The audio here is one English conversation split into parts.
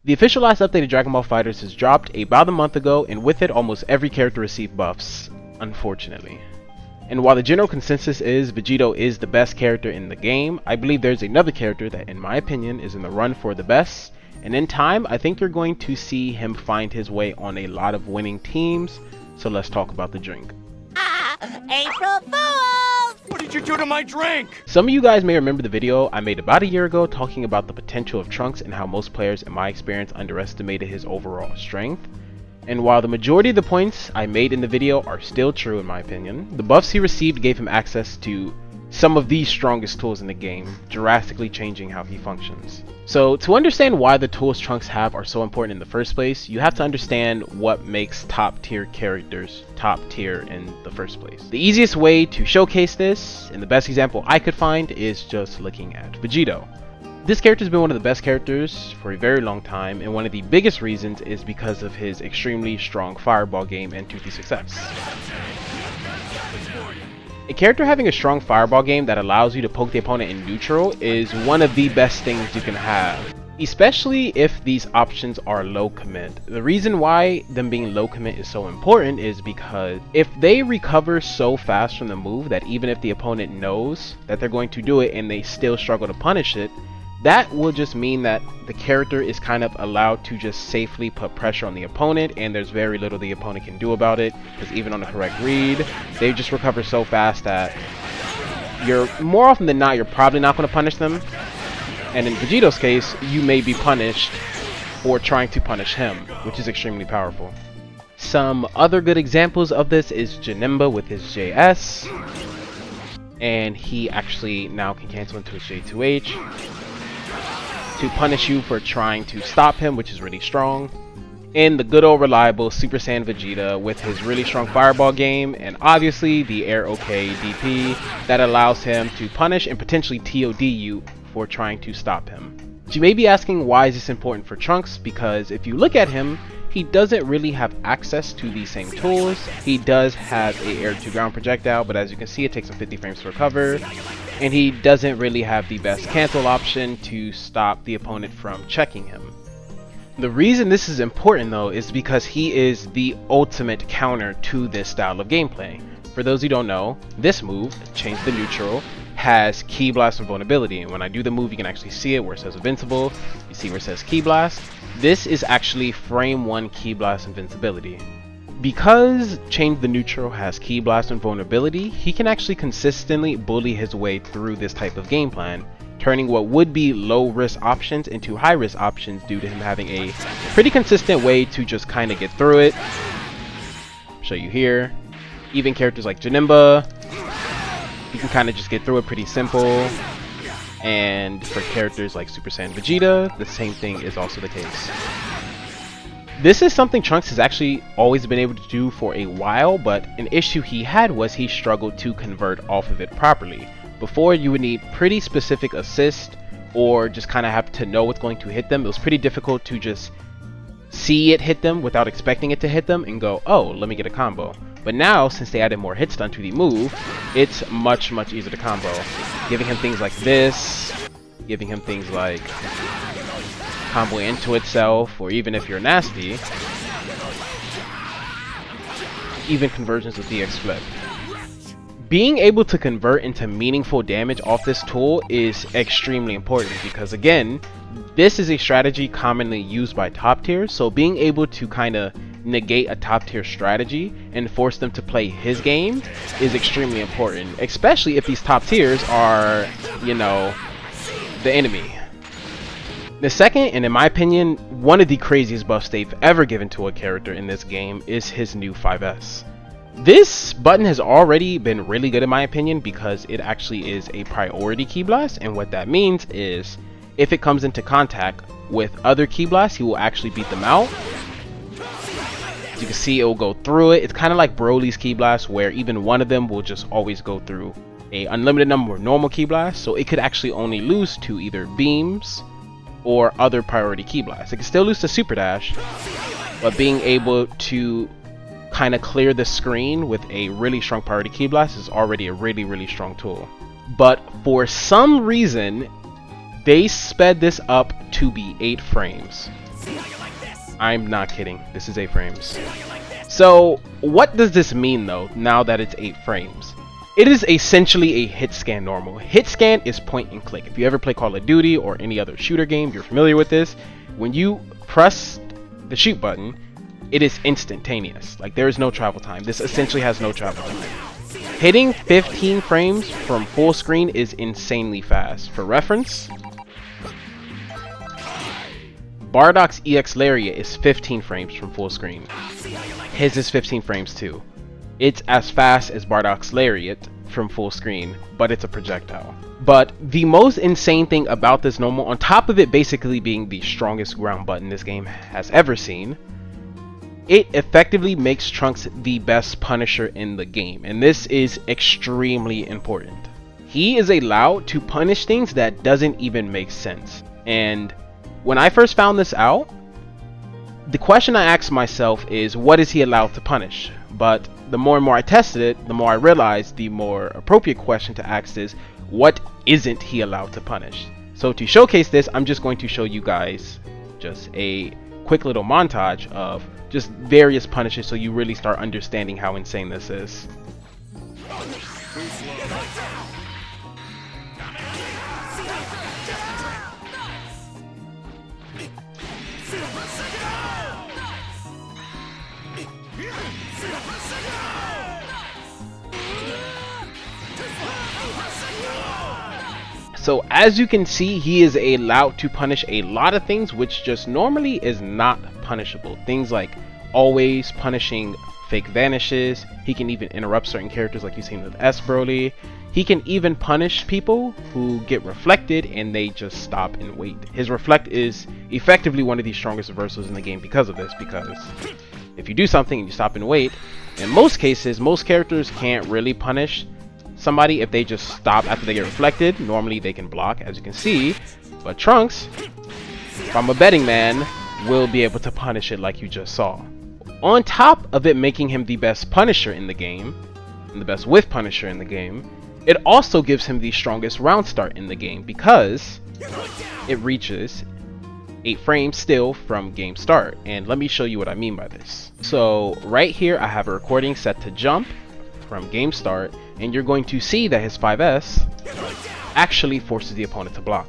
The official last update of Dragon Ball FighterZ has dropped about a month ago, and with it almost every character received buffs, unfortunately. And while the general consensus is Vegito is the best character in the game, I believe there's another character that in my opinion is in the run for the best, and in time I think you're going to see him find his way on a lot of winning teams, so let's talk about the drink. April Fools! What did you do to my drink? Some of you guys may remember the video I made about a year ago talking about the potential of Trunks and how most players in my experience underestimated his overall strength. And while the majority of the points I made in the video are still true in my opinion, the buffs he received gave him access to some of the strongest tools in the game, drastically changing how he functions. So to understand why the tools Trunks have are so important in the first place, you have to understand what makes top tier characters top tier in the first place. The easiest way to showcase this, and the best example I could find, is just looking at Vegito. This character has been one of the best characters for a very long time, and one of the biggest reasons is because of his extremely strong fireball game and 2-3-6-Fs. A character having a strong fireball game that allows you to poke the opponent in neutral is one of the best things you can have, especially if these options are low commit. The reason why them being low commit is so important is because if they recover so fast from the move that even if the opponent knows that they're going to do it and they still struggle to punish it, that will just mean that the character is kind of allowed to just safely put pressure on the opponent, and there's very little the opponent can do about it, because even on the correct read, they just recover so fast that you're more often than not, you're probably not going to punish them. And in Vegito's case, you may be punished for trying to punish him, which is extremely powerful. Some other good examples of this is Janemba with his JS, and he actually now can cancel into his J2H to punish you for trying to stop him, which is really strong. And the good old reliable Super Saiyan Vegeta with his really strong fireball game, and obviously the Air OK DP that allows him to punish and potentially TOD you for trying to stop him. You may be asking, why is this important for Trunks? Because if you look at him, he doesn't really have access to these same tools. He does have a air to ground projectile, but as you can see it takes him 50 frames to recover, and he doesn't really have the best cancel option to stop the opponent from checking him. The reason this is important though is because he is the ultimate counter to this style of gameplay. For those who don't know, this move, Change the Neutral, has Ki Blast and Vulnerability, and when I do the move you can actually see it where it says Invincible, you see where it says Ki Blast. This is actually frame 1 Ki Blast Invincibility. Because Change the Neutral has Ki Blast and Vulnerability, he can actually consistently bully his way through this type of game plan, turning what would be low risk options into high risk options due to him having a pretty consistent way to just kind of get through it. I'll show you here. Even characters like Janemba, you can kind of just get through it pretty simple. And for characters like Super Saiyan Vegeta, the same thing is also the case. This is something Trunks has actually always been able to do for a while, but an issue he had was he struggled to convert off of it properly. Before, you would need pretty specific assist or just kind of have to know what's going to hit them. It was pretty difficult to just see it hit them without expecting it to hit them and go, oh, let me get a combo. But now, since they added more hit stun to the move, it's much easier to combo. Giving him things like this, giving him things like combo into itself, or even if you're nasty, even conversions with DX Flip. Being able to convert into meaningful damage off this tool is extremely important because, again, this is a strategy commonly used by top tiers, so being able to kind of negate a top tier strategy and force them to play his game is extremely important, especially if these top tiers are, you know, the enemy. The second, and in my opinion, one of the craziest buffs they've ever given to a character in this game is his new 5S. This button has already been really good in my opinion because it actually is a priority Ki Blast, and what that means is if it comes into contact with other Ki Blasts, he will actually beat them out. As you can see, it will go through it. It's kind of like Broly's Ki Blast, where even one of them will just always go through a unlimited number of normal Ki Blasts, so it could actually only lose to either beams or other priority Ki Blasts. It can still lose to Super Dash, but being able to kind of clear the screen with a really strong priority Ki Blast is already a really strong tool. But for some reason, they sped this up to be 8 frames. I'm not kidding. This is 8 frames. So what does this mean though, now that it's 8 frames? It is essentially a hit scan normal. Hit scan is point and click. If you ever play Call of Duty or any other shooter game, you're familiar with this. When you press the shoot button, it is instantaneous. Like, there is no travel time. This essentially has no travel time. Hitting 15 frames from full screen is insanely fast. For reference, Bardock's EX Lariat is 15 frames from full screen. His is 15 frames too. It's as fast as Bardock's Lariat from full screen, but it's a projectile. But the most insane thing about this normal, on top of it basically being the strongest ground button this game has ever seen, it effectively makes Trunks the best Punisher in the game, and this is extremely important. He is allowed to punish things that doesn't even make sense. And when I first found this out, the question I asked myself is, what is he allowed to punish? But the more and more I tested it, the more I realized the more appropriate question to ask is, what isn't he allowed to punish? So to showcase this, I'm just going to show you guys just a quick little montage of just various punishes so you really start understanding how insane this is. So as you can see, he is allowed to punish a lot of things which just normally is not punishable. Things like always punishing fake vanishes. He can even interrupt certain characters like you've seen with S Broly. He can even punish people who get reflected and they just stop and wait. His reflect is effectively one of the strongest reversals in the game because of this, because if you do something and you stop and wait, in most cases, most characters can't really punish somebody if they just stop after they get reflected. Normally they can block, as you can see, but Trunks, if I'm a betting man, will be able to punish it like you just saw. On top of it making him the best Punisher in the game, and the best with Punisher in the game, it also gives him the strongest round start in the game because it reaches 8 frames still from game start. And let me show you what I mean by this. So right here I have a recording set to jump from game start, and you're going to see that his 5S actually forces the opponent to block.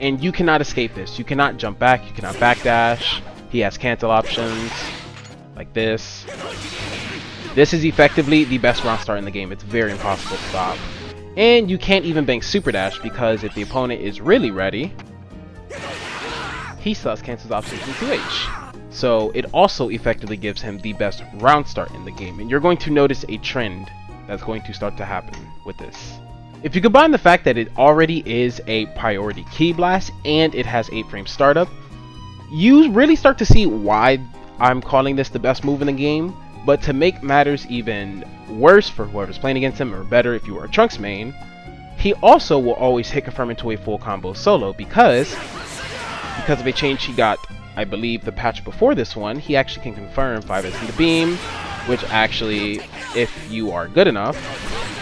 And you cannot escape this. You cannot jump back, you cannot backdash. He has cancel options like this. This is effectively the best round start in the game. It's very impossible to stop. And you can't even bank super dash because if the opponent is really ready, he still has cancel options in 2H. So it also effectively gives him the best round start in the game. And you're going to notice a trend that's going to start to happen with this. If you combine the fact that it already is a priority key blast and it has 8 frame startup, you really start to see why I'm calling this the best move in the game. But to make matters even worse for whoever's playing against him, or better if you are a Trunks main, he also will always hit confirm into a full combo solo because of a change he got, I believe the patch before this one. He actually can confirm 5S into beam, which actually, if you are good enough,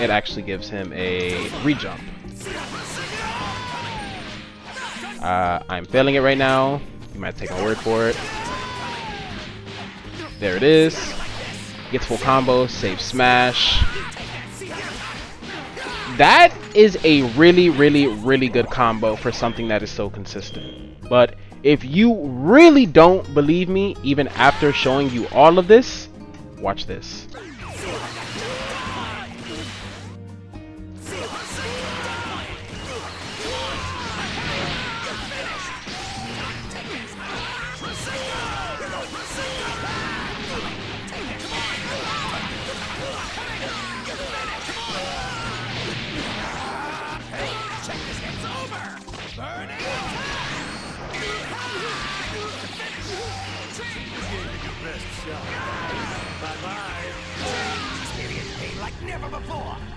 it actually gives him a rejump. I'm failing it right now. You might take my word for it. There it is. Gets full combo, save smash. That is a really, really, really good combo for something that is so consistent. But if you really don't believe me, even after showing you all of this, watch this.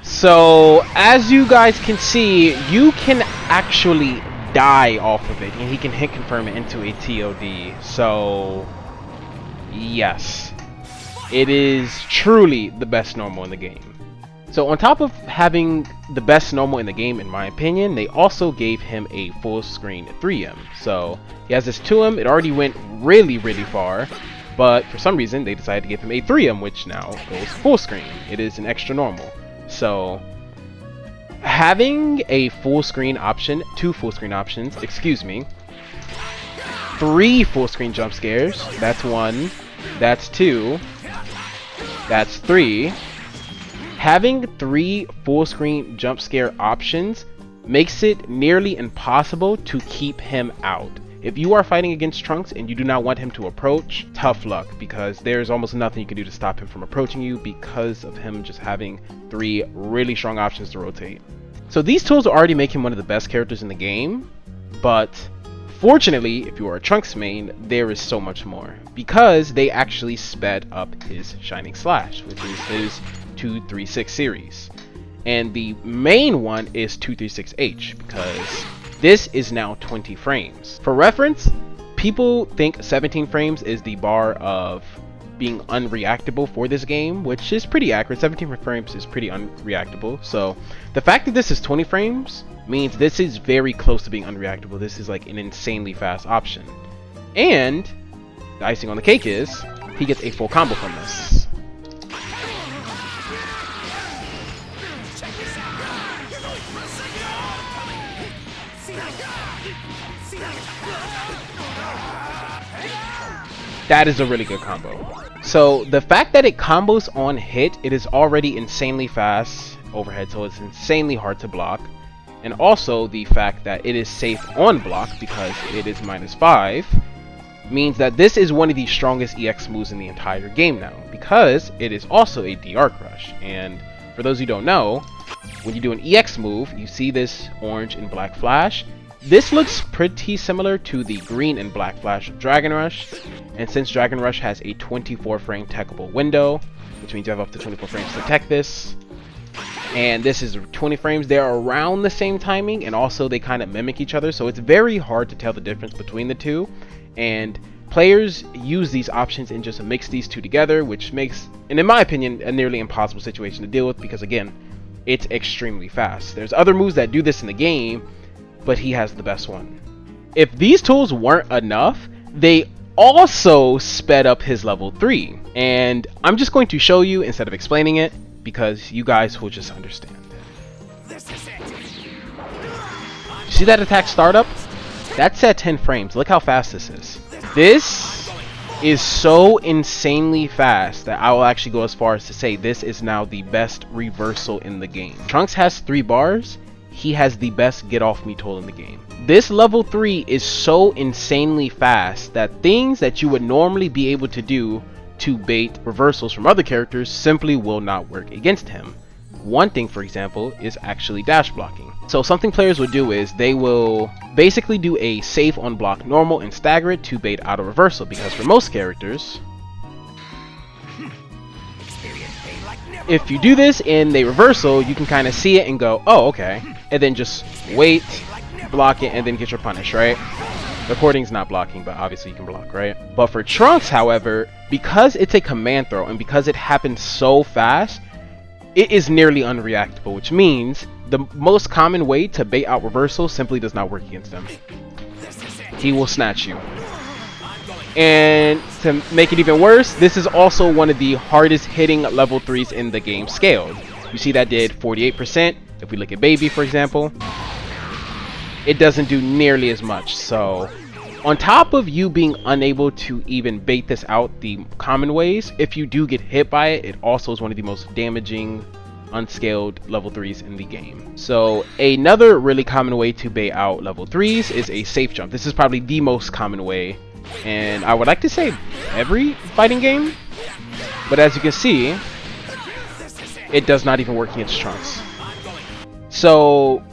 So as you guys can see, you can actually die off of it, and he can hit confirm it into a TOD. So yes, it is truly the best normal in the game. So on top of having the best normal in the game, in my opinion, they also gave him a full screen 3M. So he has this 2M, it already went really far, but for some reason they decided to give him a 3M, which now goes full screen. It is an extra normal. So having a full screen option, 2 full screen options, excuse me, 3 full screen jump scares, that's 1, that's 2, that's 3. Having 3 full screen jump scare options makes it nearly impossible to keep him out. If you are fighting against Trunks and you do not want him to approach, tough luck, because there's almost nothing you can do to stop him from approaching you because of him just having 3 really strong options to rotate. So these tools already make him one of the best characters in the game, but fortunately, if you are a Trunks main, there is so much more, because they actually sped up his Shining Slash, which is his 236 series. And the main one is 236H, because this is now 20 frames. For reference, people think 17 frames is the bar of being unreactable for this game, which is pretty accurate. 17 frames is pretty unreactable. So the fact that this is 20 frames means this is very close to being unreactable. This is like an insanely fast option. And the icing on the cake is he gets a full combo from this. That is a really good combo. So the fact that it combos on hit, it is already insanely fast overhead, so it's insanely hard to block. And also the fact that it is safe on block because it is -5 means that this is one of the strongest EX moves in the entire game now, because it is also a DR crush. And for those who don't know, when you do an EX move, you see this orange and black flash. This looks pretty similar to the green and black flash of Dragon Rush, and since Dragon Rush has a 24 frame techable window, which means you have up to 24 frames to tech this, and this is 20 frames, they're around the same timing, and also they kind of mimic each other, so it's very hard to tell the difference between the two, and players use these options and just mix these two together, which makes, and in my opinion, a nearly impossible situation to deal with, because again, it's extremely fast. There's other moves that do this in the game, but he has the best one. If these tools weren't enough, they also sped up his level 3. And I'm just going to show you instead of explaining it, because you guys will just understand. See that attack startup? That's at 10 frames. Look how fast this is. This is so insanely fast that I will actually go as far as to say this is now the best reversal in the game. Trunks has 3 bars. He has the best get off me tool in the game. This level 3 is so insanely fast that things that you would normally be able to do to bait reversals from other characters simply will not work against him. One thing, for example, is actually dash blocking. So something players will do is they will basically do a safe on block normal and stagger it to bait out a reversal, because for most characters, if you do this in a reversal, you can kind of see it and go, oh, okay, and then just wait, block it, and then get your punish, right? The Recording's not blocking, but obviously you can block, right? But for Trunks, however, because it's a command throw and because it happens so fast, it is nearly unreactable, which means the most common way to bait out reversal simply does not work against him. He will snatch you. And to make it even worse, this is also one of the hardest hitting level 3s in the game scaled. You see that did 48%. If we look at Baby, for example, it doesn't do nearly as much. So on top of you being unable to even bait this out the common ways, if you do get hit by it, it also is one of the most damaging unscaled level 3s in the game. So another really common way to bait out level 3s is a safe jump. This is probably the most common way, and I would like to say every fighting game, but as you can see, it does not even work against Trunks. So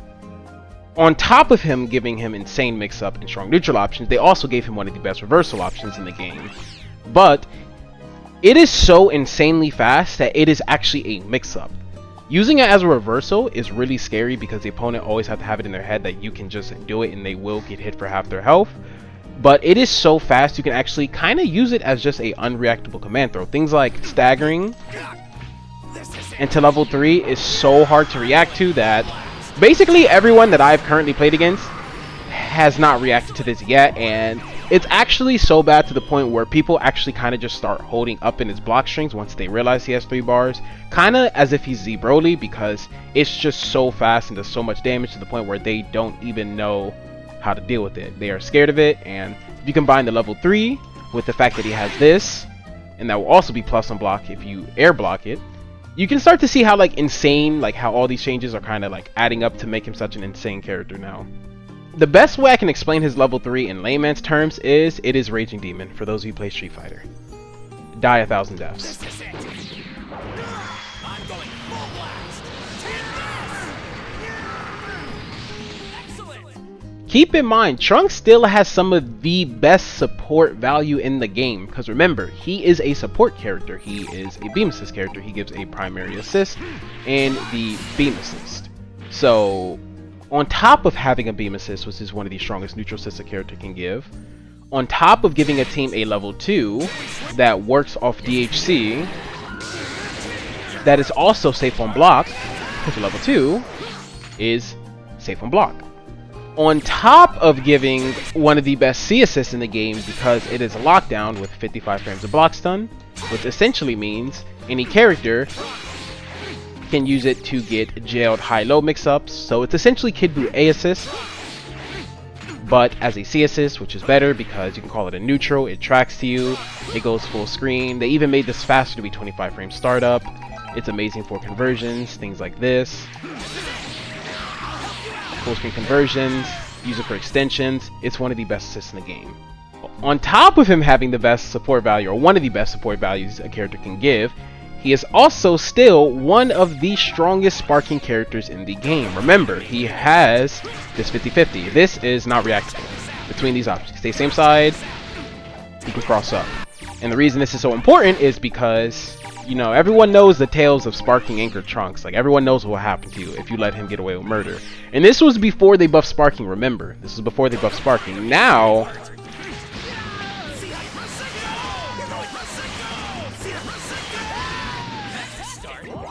on top of him giving him insane mix-up and strong neutral options, they also gave him one of the best reversal options in the game. But it is so insanely fast that it is actually a mix-up. Using it as a reversal is really scary because the opponent always have to have it in their head that you can just do it and they will get hit for half their health. But it is so fast you can actually kind of use it as just a unreactable command throw. Things like staggering into level 3 is so hard to react to that basically everyone that I've currently played against has not reacted to this yet, and it's actually so bad to the point where people actually kind of just start holding up in his block strings once they realize he has 3 bars, kind of as if he's Z Broly, because it's just so fast and does so much damage to the point where they don't even know how to deal with it. They are scared of it, and if you combine the level 3 with the fact that he has this, and that will also be plus on block if you air block it, you can start to see how like insane, like how all these changes are kind of like adding up to make him such an insane character now. The best way I can explain his level 3 in layman's terms is it is Raging Demon for those of you who play Street Fighter. Die 1,000 deaths. Keep in mind, Trunks still has some of the best support value in the game, because remember, he is a support character. He is a beam assist character. He gives a primary assist and the beam assist. So on top of having a beam assist, which is one of the strongest neutral assists a character can give, on top of giving a team a level 2 that works off DHC, that is also safe on block, because level 2 is safe on block. On top of giving one of the best C assists in the game because it is a lockdown with 55 frames of block stun, which essentially means any character can use it to get jailed high-low mix-ups. So it's essentially Kid Buu A assist, but as a C assist, which is better because you can call it a neutral, it tracks to you, it goes full screen. They even made this faster to be 25 frame startup. It's amazing for conversions, things like this. Full screen conversions, use it for extensions. It's one of the best assists in the game. On top of him having the best support value, or one of the best support values a character can give, he is also still one of the strongest sparking characters in the game. Remember, he has this 50-50. This is not reactable between these options. Stay same side, he can cross up. And the reason this is so important is because, you know, everyone knows the tales of sparking anchored Trunks. Like, everyone knows what will happen to you if you let him get away with murder. And this was before they buffed sparking, remember. This was before they buffed sparking. Now,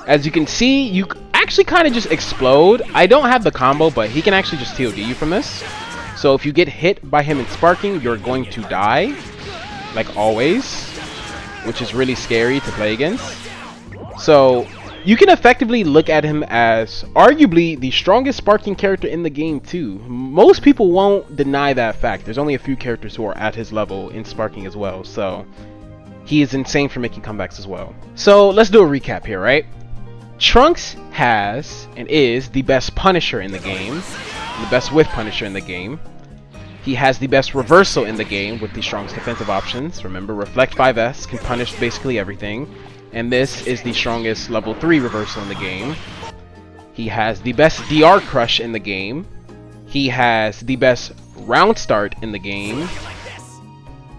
as you can see, you actually kind of just explode. I don't have the combo, but he can actually just TOD you from this. So if you get hit by him in sparking, you're going to die, like always, which is really scary to play against. So you can effectively look at him as arguably the strongest sparking character in the game too. Most people won't deny that fact. There's only a few characters who are at his level in sparking as well. So he is insane for making comebacks as well. So let's do a recap here, right? Trunks has and is the best Punisher in the game, the best with Punisher in the game. He has the best reversal in the game with the strongest defensive options. Remember, Reflect 5S can punish basically everything. And this is the strongest level 3 reversal in the game. He has the best DR Crush in the game. He has the best round start in the game.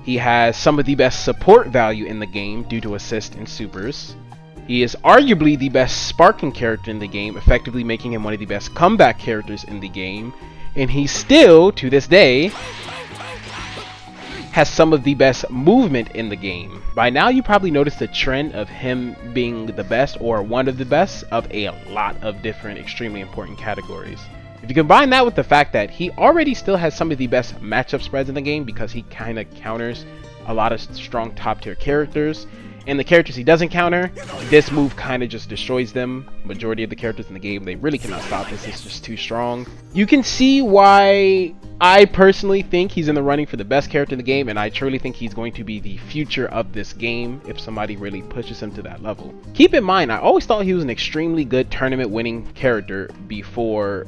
He has some of the best support value in the game due to assist and supers. He is arguably the best sparking character in the game, effectively making him one of the best comeback characters in the game. And he still, to this day, has some of the best movement in the game. By now you probably noticed the trend of him being the best or one of the best of a lot of different extremely important categories. If you combine that with the fact that he already still has some of the best matchup spreads in the game because he kind of counters a lot of strong top tier characters, and the characters he doesn't counter, this move kind of just destroys them. Majority of the characters in the game, they really cannot stop this. It's just too strong. You can see why I personally think he's in the running for the best character in the game, and I truly think he's going to be the future of this game if somebody really pushes him to that level. Keep in mind, I always thought he was an extremely good tournament winning character before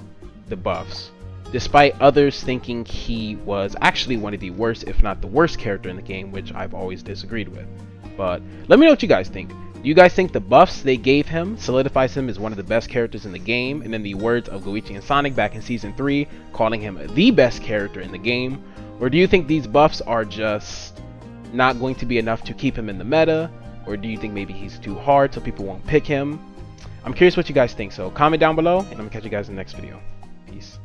the buffs, despite others thinking he was actually one of the worst, if not the worst character in the game, which I've always disagreed with. But let me know what you guys think. Do you guys think the buffs they gave him solidifies him as one of the best characters in the game, and in the words of Goichi and Sonic back in Season 3, calling him the best character in the game? Or do you think these buffs are just not going to be enough to keep him in the meta? Or do you think maybe he's too hard so people won't pick him? I'm curious what you guys think, so comment down below, and I'm gonna catch you guys in the next video. Peace.